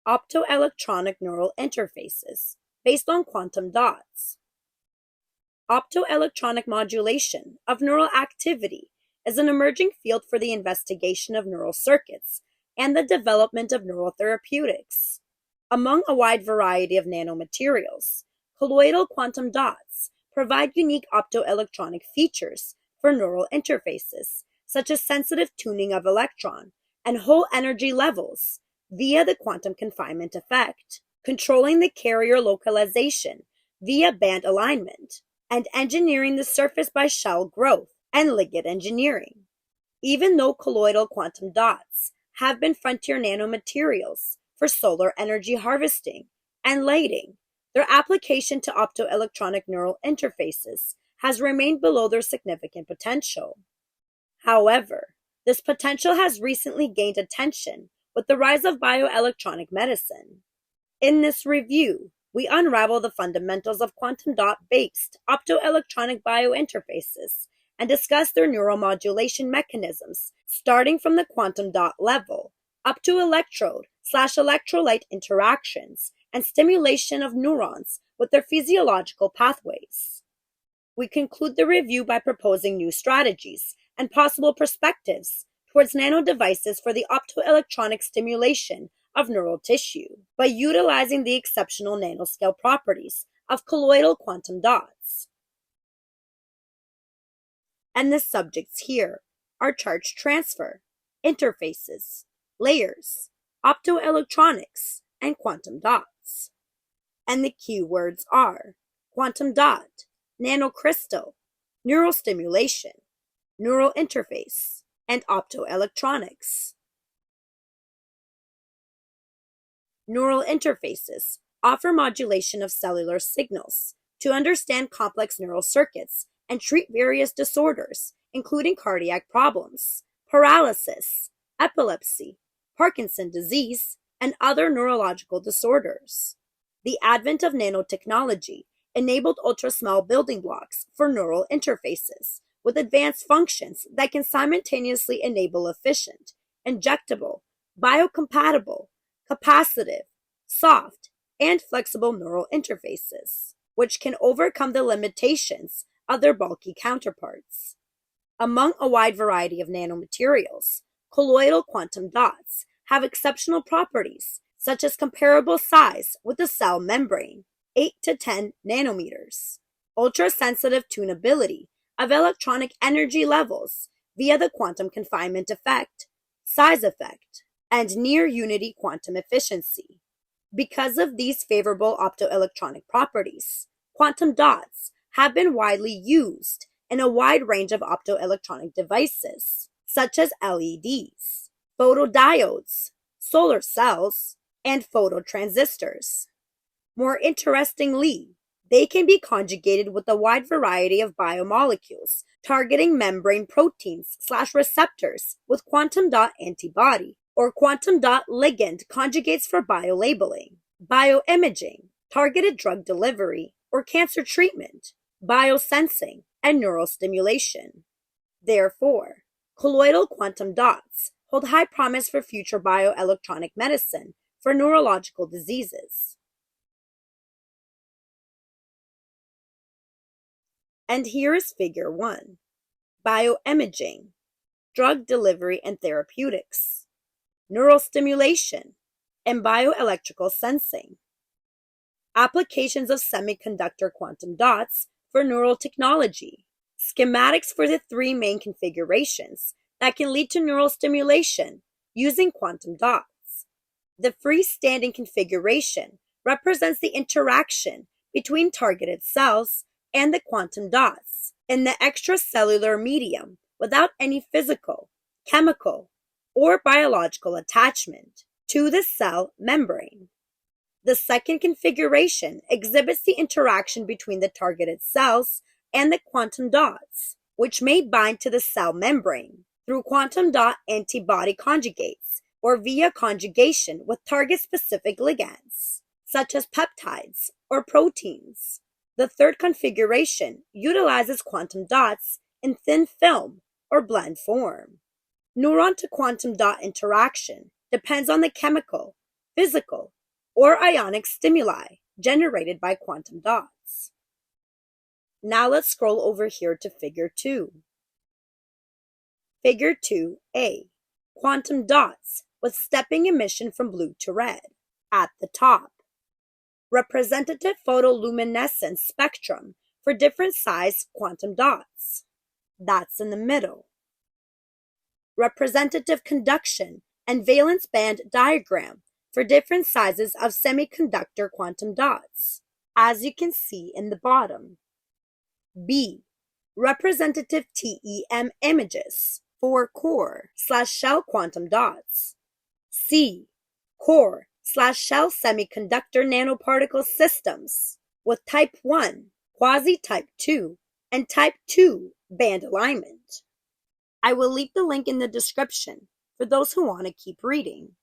optoelectronic neural interfaces based on quantum dots. Optoelectronic modulation of neural activity is an emerging field for the investigation of neural circuits and the development of neural therapeutics. Among a wide variety of nanomaterials, colloidal quantum dots provide unique optoelectronic features for neural interfaces, such as sensitive tuning of electron and hole energy levels via the quantum confinement effect, controlling the carrier localization via band alignment, and engineering the surface by shell growth and ligand engineering. Even though colloidal quantum dots have been frontier nanomaterials for solar energy harvesting and lighting, their application to optoelectronic neural interfaces has remained below their significant potential. However, this potential has recently gained attention with the rise of bioelectronic medicine. In this review, we unravel the fundamentals of quantum dot-based optoelectronic biointerfaces and discuss their neuromodulation mechanisms, starting from the quantum dot level up to electrode/electrolyte interactions and stimulation of neurons with their physiological pathways. We conclude the review by proposing new strategies and possible perspectives towards nanodevices for the optoelectronic stimulation of neural tissue by utilizing the exceptional nanoscale properties of colloidal quantum dots. And the subjects here are charge transfer, interfaces, layers, optoelectronics, and quantum dots. And the keywords are quantum dot, nanocrystal, neural stimulation, neural interface, and optoelectronics. Neural interfaces offer modulation of cellular signals to understand complex neural circuits and treat various disorders, including cardiac problems, paralysis, epilepsy, Parkinson's disease, and other neurological disorders. The advent of nanotechnology enabled ultra-small building blocks for neural interfaces with advanced functions that can simultaneously enable efficient, injectable, biocompatible, capacitive, soft, and flexible neural interfaces, which can overcome the limitations of their bulky counterparts. Among a wide variety of nanomaterials, colloidal quantum dots have exceptional properties, such as comparable size with the cell membrane, 8 to 10 nanometers, ultra-sensitive tunability of electronic energy levels via the quantum confinement effect, size effect, and near-unity quantum efficiency. Because of these favorable optoelectronic properties, quantum dots have been widely used in a wide range of optoelectronic devices, such as LEDs, photodiodes, solar cells, and phototransistors. More interestingly, they can be conjugated with a wide variety of biomolecules, targeting membrane proteins/receptors with quantum dot antibody or quantum dot ligand conjugates for biolabeling, bioimaging, targeted drug delivery or cancer treatment, biosensing, and neural stimulation. Therefore, colloidal quantum dots hold high promise for future bioelectronic medicine for neurological diseases. And here is Figure 1, bioimaging, drug delivery and therapeutics, neural stimulation, and bioelectrical sensing. Applications of semiconductor quantum dots for neural technology. Schematics for the three main configurations that can lead to neural stimulation using quantum dots. The freestanding configuration represents the interaction between targeted cells and the quantum dots in the extracellular medium without any physical, chemical, or biological attachment to the cell membrane. The second configuration exhibits the interaction between the targeted cells and the quantum dots, which may bind to the cell membrane through quantum dot antibody conjugates or via conjugation with target-specific ligands, such as peptides or proteins. The third configuration utilizes quantum dots in thin film or blend form. Neuron to quantum dot interaction depends on the chemical, physical, or ionic stimuli generated by quantum dots. Now let's scroll over here to Figure 2. Figure 2a. Quantum dots with stepping emission from blue to red. At the top, representative photoluminescence spectrum for different size quantum dots. That's in the middle. Representative conduction and valence band diagram for different sizes of semiconductor quantum dots, as you can see in the bottom. B. Representative TEM images for core/shell quantum dots. C. Core/shell semiconductor nanoparticle systems with type 1, quasi-type 2, and type 2 band alignment. I will leave the link in the description for those who want to keep reading.